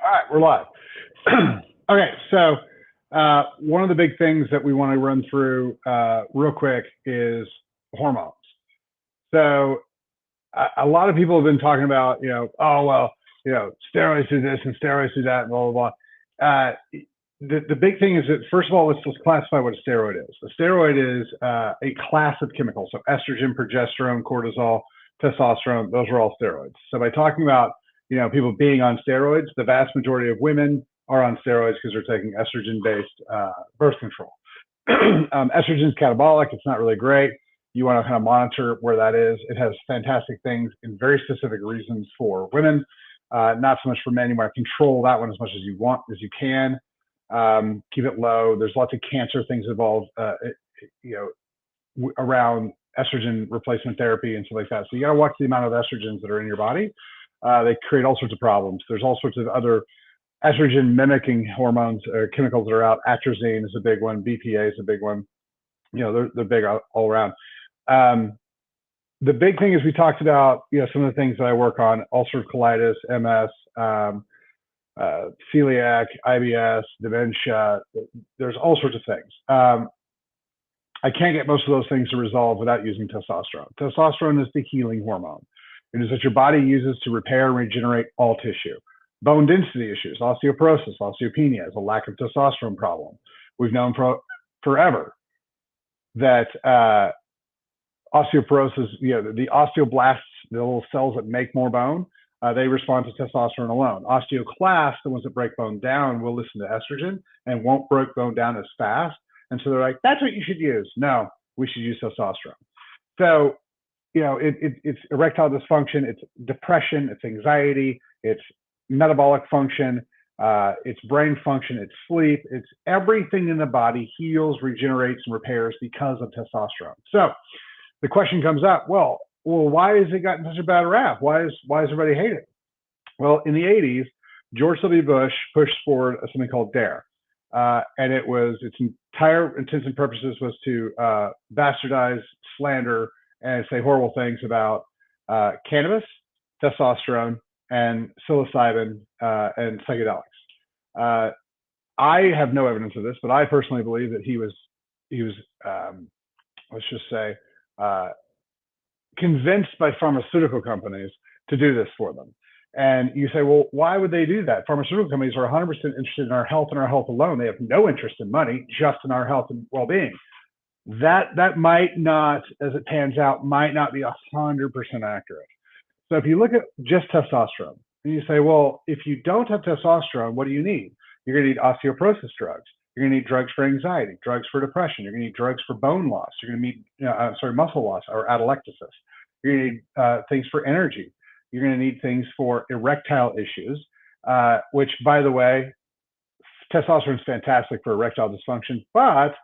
All right, we're live. Okay, so one of the big things that we want to run through real quick is hormones. So a lot of people have been talking about, oh, well, steroids do this and steroids do that and blah, blah, blah. The big thing is that, first of all, let's classify what a steroid is. A steroid is a class of chemicals. So estrogen, progesterone, cortisol, testosterone, those are all steroids. So by talking about people being on steroids, the vast majority of women are on steroids because they're taking estrogen-based birth control. Estrogen is catabolic. It's not really great. You want to kind of monitor where that is. It has fantastic things and very specific reasons for women, not so much for men. You want to control that one as much as you want, as you can. Keep it low. There's lots of cancer things involved, around estrogen replacement therapy and stuff like that. So you got to watch the amount of estrogens that are in your body. They create all sorts of problems. There's all sorts of other estrogen mimicking hormones or chemicals that are out. Atrazine is a big one. BPA is a big one. They're big all around. The big thing is we talked about, some of the things that I work on: ulcerative colitis, MS, celiac, IBS, dementia. There's all sorts of things. I can't get most of those things to resolve without using testosterone. Testosterone is the healing hormone. It is what your body uses to repair and regenerate all tissue. Bone density issues, osteoporosis, osteopenia is a lack of testosterone problem. We've known forever that osteoporosis, the osteoblasts, the little cells that make more bone, they respond to testosterone alone. Osteoclasts, the ones that break bone down, will listen to estrogen and won't break bone down as fast. And so they're like, that's what you should use. No, we should use testosterone. So, it's erectile dysfunction, it's depression, it's anxiety, it's metabolic function, it's brain function, it's sleep, it's everything in the body heals, regenerates, and repairs because of testosterone. So the question comes up, well, why has it gotten such a bad rap? Why is everybody hating it? Well, in the 80s, George W. Bush pushed forward something called DARE. And its entire intents and purposes was to bastardize, slander, and say horrible things about cannabis, testosterone, and psilocybin and psychedelics. I have no evidence of this, but I personally believe that he was let's just say, convinced by pharmaceutical companies to do this for them. And you say, well, why would they do that? Pharmaceutical companies are 100% interested in our health and our health alone. They have no interest in money, just in our health and well-being. That might not, as it pans out, might not be 100% accurate. So if you look at just testosterone, and you say, well, if you don't have testosterone, what do you need? You're going to need osteoporosis drugs. You're going to need drugs for anxiety, drugs for depression. You're going to need drugs for bone loss. You're going to need, muscle loss or atelectasis. You're going to need things for energy. You're going to need things for erectile issues, which, by the way, testosterone is fantastic for erectile dysfunction, but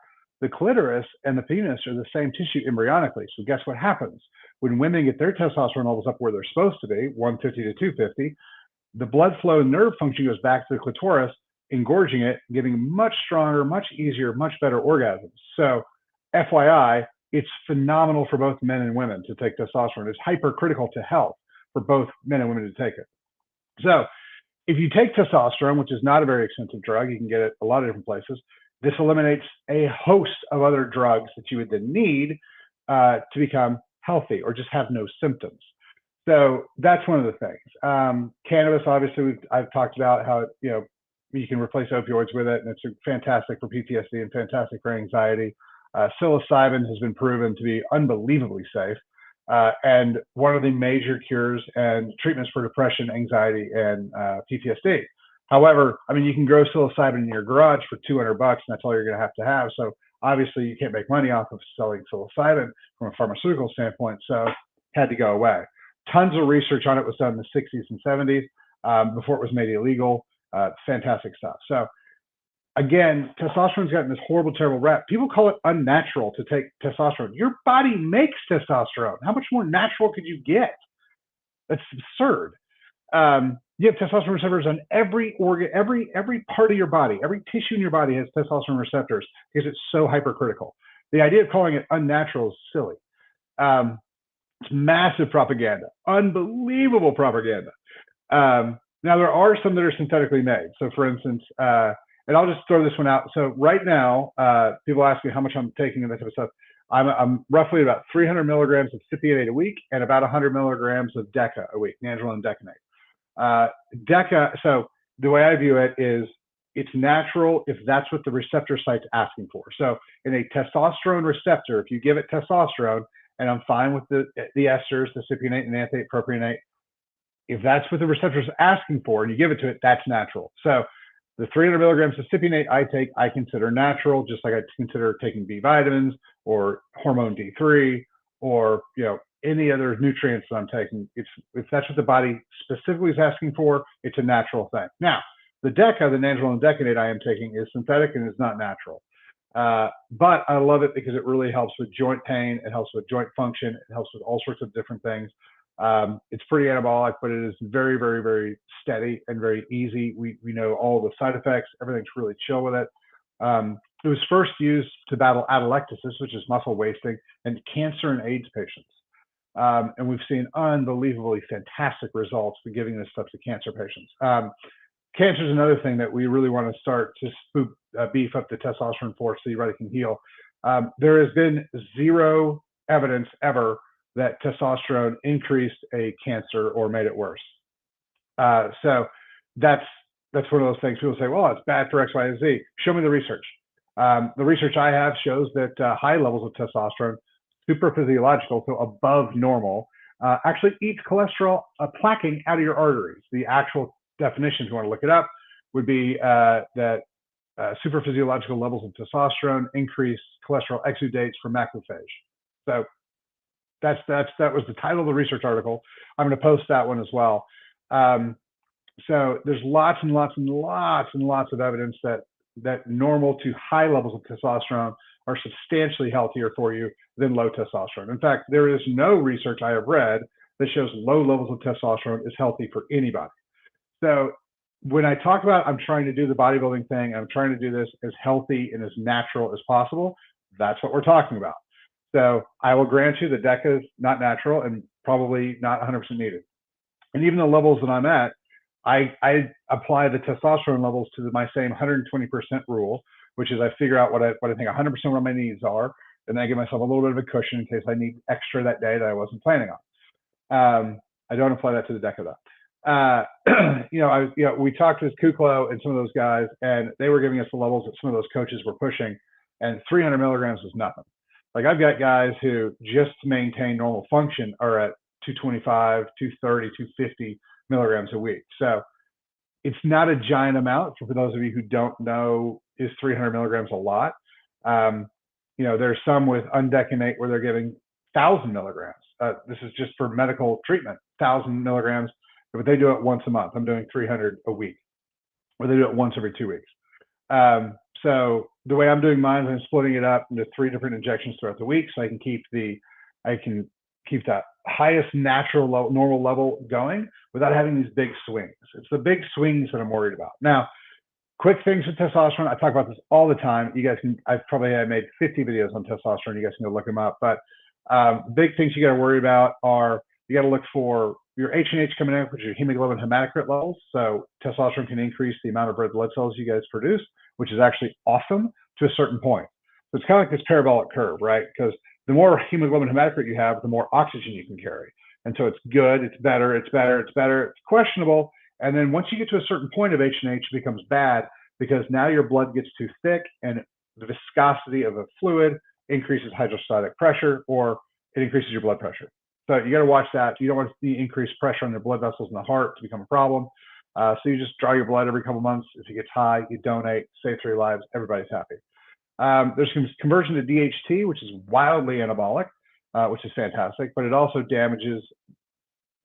the clitoris and the penis are the same tissue embryonically. So guess what happens? When women get their testosterone levels up where they're supposed to be, 150 to 250, the blood flow and nerve function goes back to the clitoris, engorging it, giving much stronger, much easier, much better orgasms. So FYI, it's phenomenal for both men and women to take testosterone. It's hypercritical to health for both men and women to take it. So if you take testosterone, which is not a very expensive drug, you can get it a lot of different places. This eliminates a host of other drugs that you would then need to become healthy or just have no symptoms. So that's one of the things. Cannabis, obviously, I've talked about how you can replace opioids with it, and it's fantastic for PTSD and fantastic for anxiety. Psilocybin has been proven to be unbelievably safe, and one of the major cures and treatments for depression, anxiety, and PTSD. However, you can grow psilocybin in your garage for $200, and that's all you're going to have. So obviously, you can't make money off of selling psilocybin from a pharmaceutical standpoint, so it had to go away. Tons of research on it was done in the 60s and 70s before it was made illegal. Fantastic stuff. So again, testosterone's gotten this horrible, terrible rap. People call it unnatural to take testosterone. Your body makes testosterone. How much more natural could you get? That's absurd. You have testosterone receptors on every organ, every part of your body. Every tissue in your body has testosterone receptors because it's so hypercritical. The idea of calling it unnatural is silly. It's massive propaganda, unbelievable propaganda. Now there are some that are synthetically made. So for instance, and I'll just throw this one out. So right now, people ask me how much I'm taking and that type of stuff. I'm roughly about 300 milligrams of cypionate a week and about 100 milligrams of Deca a week, nandrolone decanate. Deca, so the way I view it is it's natural if that's what the receptor site's asking for. So in a testosterone receptor, if you give it testosterone, and I'm fine with the esters, the cypionate, enanthate, propionate, if that's what the receptor is asking for and you give it to it, that's natural. So the 300 milligrams of cypionate I consider natural, just like I consider taking B vitamins or hormone D3 or any other nutrients that I'm taking. If that's what the body specifically is asking for, it's a natural thing. Now, the Deca, the nandrolone decanate I am taking is synthetic and is not natural. But I love it because it really helps with joint pain. It helps with joint function. It helps with all sorts of different things. It's pretty anabolic, but it is very, very, very steady and very easy. We know all the side effects. Everything's really chill with it. It was first used to battle atelectasis, which is muscle wasting, and cancer and AIDS patients. And we've seen unbelievably fantastic results for giving this stuff to cancer patients. Cancer is another thing that we really want to start to beef up the testosterone for so your body can heal. There has been zero evidence ever that testosterone increased a cancer or made it worse. So that's one of those things people say, well, it's bad for X, Y, and Z. Show me the research. The research I have shows that high levels of testosterone, super physiological, so above normal, actually eats cholesterol plaquing out of your arteries. The actual definition, if you want to look it up, would be that super physiological levels of testosterone increase cholesterol exudates from macrophage. So that was the title of the research article. I'm going to post that one as well. So there's lots and lots and lots and lots of evidence that normal to high levels of testosterone are substantially healthier for you than low testosterone. In fact, there is no research I have read that shows low levels of testosterone is healthy for anybody. So when I talk about I'm trying to do the bodybuilding thing, I'm trying to do this as healthy and as natural as possible, that's what we're talking about. So I will grant you the Deca is not natural and probably not 100% needed. And even the levels that I'm at, I apply the testosterone levels to my same 120% rule, which is I figure out what I think 100% what my needs are, and then I give myself a little bit of a cushion in case I need extra that day that I wasn't planning on. I don't apply that to the Deca though. We talked with Kuklo and some of those guys, and they were giving us the levels that some of those coaches were pushing, and 300 milligrams was nothing. Like I've got guys who just to maintain normal function are at 225, 230, 250 milligrams a week. So it's not a giant amount. For those of you who don't know, is 300 milligrams a lot? There's some with undecanate where they're giving 1,000 milligrams. This is just for medical treatment, 1,000 milligrams, but they do it once a month. I'm doing 300 a week, or they do it once every 2 weeks. So the way I'm doing mine, I'm splitting it up into 3 different injections throughout the week, so I can keep the highest natural normal level going without having these big swings. It's the big swings that I'm worried about. Now, quick things with testosterone. I talk about this all the time. You guys can, I've made 50 videos on testosterone. You guys can go look them up. But big things you got to worry about are you got to look for your H&H coming out, which is your hemoglobin hematocrit levels. So testosterone can increase the amount of red blood cells you guys produce, which is actually awesome to a certain point. So it's kind of like this parabolic curve, right? Because the more hemoglobin hematocrit you have, the more oxygen you can carry. And so it's good, it's better, it's better, it's better, it's questionable. And then once you get to a certain point of H&H, it becomes bad because now your blood gets too thick and the viscosity of a fluid increases hydrostatic pressure or it increases your blood pressure. So you got to watch that. You don't want to see increased pressure on the blood vessels in the heart to become a problem. So you just draw your blood every couple of months. If it gets high, you donate, save 3 lives, everybody's happy. There's conversion to DHT, which is wildly anabolic, which is fantastic, but it also damages,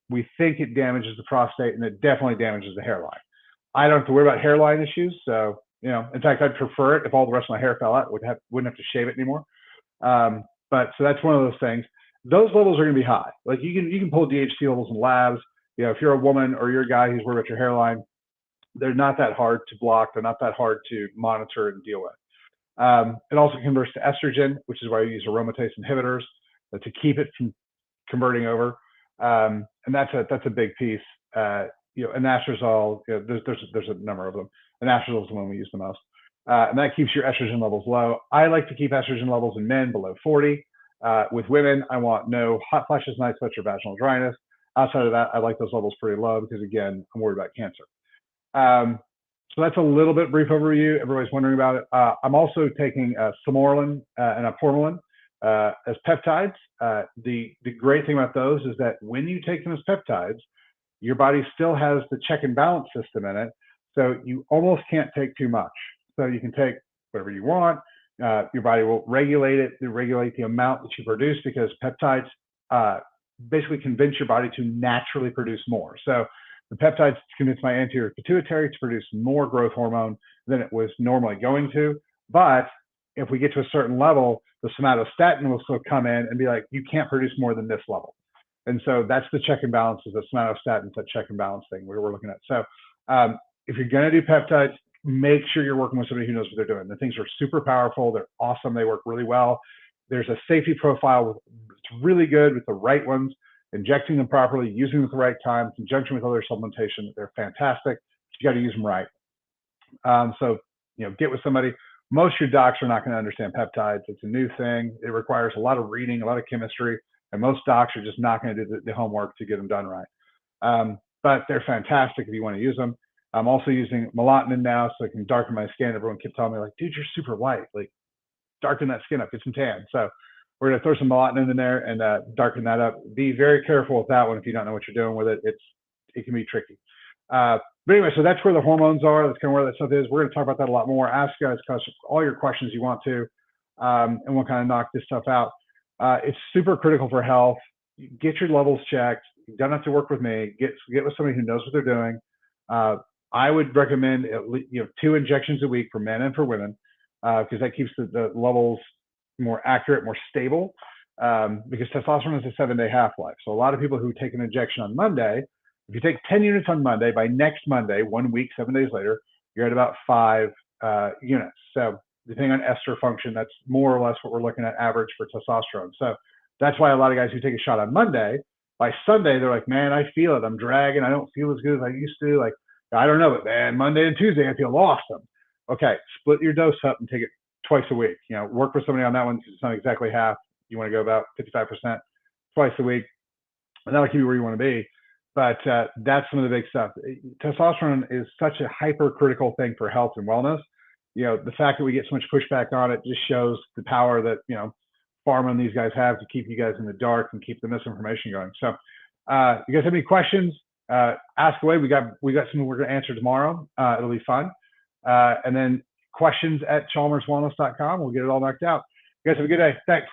we think it damages the prostate and it definitely damages the hairline. I don't have to worry about hairline issues. So, in fact, I'd prefer it if all the rest of my hair fell out, wouldn't have to shave it anymore. But so that's one of those things. Those levels are going to be high. Like you can pull DHT levels in labs. If you're a woman or you're a guy who's worried about your hairline, they're not that hard to block. They're not that hard to monitor and deal with. It also converts to estrogen, which is why you use aromatase inhibitors to keep it from converting over. And that's a big piece. anastrozole, there's a number of them. Anastrozole is the one we use the most. And that keeps your estrogen levels low. I like to keep estrogen levels in men below 40. With women, I want no hot flashes, night sweats, or vaginal dryness. Outside of that, I like those levels pretty low because, again, I'm worried about cancer. So that's a little bit brief overview. Everybody's wondering about it. I'm also taking Simorelin and Apormelin as peptides. The great thing about those is that when you take them as peptides, your body still has the check and balance system in it. So you almost can't take too much. So you can take whatever you want. Your body will regulate it, regulate the amount that you produce, because peptides basically convince your body to naturally produce more. So the peptides convince my anterior pituitary to produce more growth hormone than it was normally going to. But if we get to a certain level, the somatostatin will still come in and be like, you can't produce more than this level. And so that's the check and balance, is the somatostatin, that check and balance thing we're looking at. So if you're going to do peptides, make sure you're working with somebody who knows what they're doing. The things are super powerful. They're awesome. They work really well. There's a safety profile. It's really good with the right ones, injecting them properly, using them at the right time, in conjunction with other supplementation. They're fantastic. You got to use them right. So, get with somebody. Most of your docs are not going to understand peptides. It's a new thing. It requires a lot of reading, a lot of chemistry, and most docs are just not going to do the homework to get them done right. But they're fantastic if you want to use them. I'm also using melatonin now, so I can darken my skin. Everyone kept telling me, like, dude, you're super white. Like, darken that skin up, get some tan. So we're going to throw some melatonin in there and darken that up. Be very careful with that one if you don't know what you're doing with it. It can be tricky. But anyway, so that's where the hormones are. That's kind of where that stuff is. We're going to talk about that a lot more. Ask guys all your questions you want to, and we'll kind of knock this stuff out. It's super critical for health. Get your levels checked. You don't have to work with me. Get with somebody who knows what they're doing. I would recommend at least 2 injections a week for men and for women, because that keeps the levels more accurate, more stable, because testosterone is a 7-day half-life. So a lot of people who take an injection on Monday, if you take 10 units on Monday, by next Monday, 1 week, 7 days later, you're at about 5 units. So depending on ester function, that's more or less what we're looking at average for testosterone. So that's why a lot of guys who take a shot on Monday, by Sunday, they're like, man, I feel it. I'm dragging. I don't feel as good as I used to. Like, I don't know, but man, Monday and Tuesday, I feel awesome. Okay, split your dose up and take it twice a week. Work with somebody on that one, because it's not exactly half. You want to go about 55% twice a week, and that'll keep you where you want to be. But that's some of the big stuff. Testosterone is such a hypercritical thing for health and wellness. The fact that we get so much pushback on it just shows the power that, pharma and these guys have to keep you guys in the dark and keep the misinformation going. So you guys have any questions? Ask away. We got some we're going to answer tomorrow. It'll be fun. And then questions at chalmerswellness.com. We'll get it all knocked out. You guys have a good day. Thanks.